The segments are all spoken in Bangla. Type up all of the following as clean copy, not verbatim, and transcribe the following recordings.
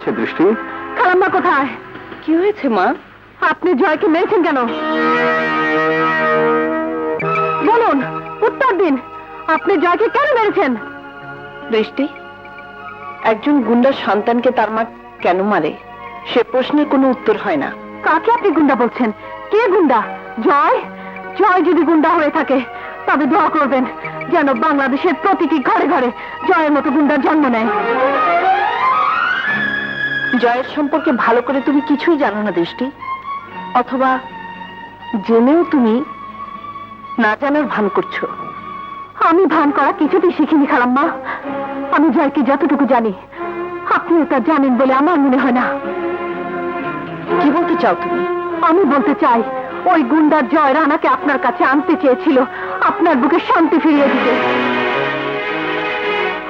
হয়েছে দৃষ্টি? খালাম্মা কোথায়? কি হয়েছে মা? আপনি জয়কে মেরেছেন কেন? বলুন, উত্তর দিন। আপনি জয়কে কেন মেরেছেন? দৃষ্টি, একজন গুন্ডার সন্তানকে তার মা কেন মারে সে প্রশ্নের কোনো উত্তর হয় না। কাকে আপনি গুন্ডা বলছেন? কে গুন্ডা? জয়? জয় যদি গুন্ডা হয়ে থাকে তবে দোয়া করবেন যেন বাংলাদেশের প্রতিটি ঘরে ঘরে জয়ের মতো গুন্ডার জন্ম নেয়। জয়ের সম্পর্কে ভালো করে তুমি কিছুই জানো না দৃষ্টি, অথবা জেনেও তুমি না জানার ভান করছো। আমি ভান করা কিছুতেই শিখিনি খালাম্মা। আমি জয়কে যতটুকু জানি আপনিও তা জানেন বলে আমার মনে হয় না। কি বলতে চাও তুমি? আমি বলতে চাই ওই গুন্ডার জয় রানাকে আপনার কাছে আনতে চেয়েছিল আপনার বুকে শান্তি ফিরিয়ে দিতে,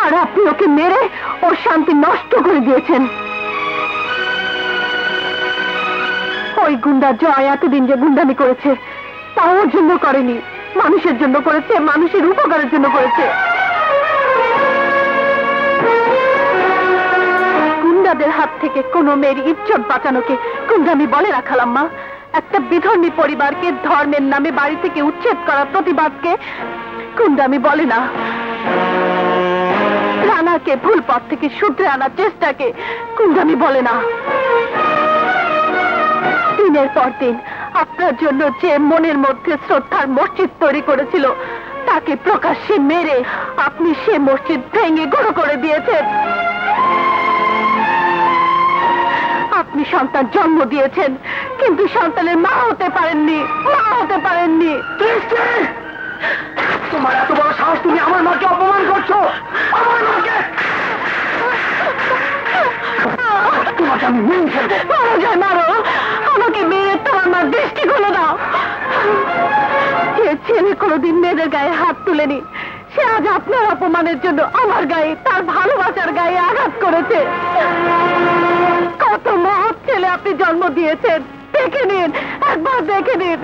আর আপনি ওকে মেরে ওর শান্তি নষ্ট করে দিয়েছেন। ওই গুন্ডার জয় এতদিন যে গুন্ডামি করেছে তা ওর জন্য করেনি, মানুষের জন্য করেছে, মানুষের উপকারের জন্য করেছে। গুন্ডাদের হাত থেকে কোনো মেয়ের ইজ্জত বাঁচানোকে গুন্ডামি বলে না খালাম্মা। একটা বিধর্মী পরিবারকে ধর্মের নামে বাড়ি থেকে উচ্ছেদ করার প্রতিবাদকে গুন্ডামি বলে না। রানাকে ভুল পথ থেকে শুধরে আনার চেষ্টাকে গুন্ডামি বলে না। দিনের পর দিন আপনার জন্য যে মনের মধ্যে শ্রদ্ধার মসজিদ তৈরি করেছিল তাকে প্রকাশ্যে মেরে আপনি সে মসজিদ ভেঙে গুঁড়ো করে দিয়েছেন। আপনি সন্তান জন্ম দিয়েছেন কিন্তু সন্তানের মা হতে পারেননি, মা হতে পারেননি। তোমার এত বড় সাহস, তুমি আমার মাকে অপমান করছো! আমার মাকে! তোমাকে আমি মেনে ফেলবো। মারো যায় মারো, আমাকে মেরে তোমার মার দৃষ্টি খুলে দাও। যে ছেলে কোনোদিন মেয়েদের গায়ে হাত তুলেনি সে আজ আপনার অপমানের জন্য আমার গায়ে, তার ভালোবাসার গায়ে আঘাত করেছে। কত মহৎ ছেলে আপনি জন্ম দিয়েছেন, দেখে নিন, একবার দেখে নিন।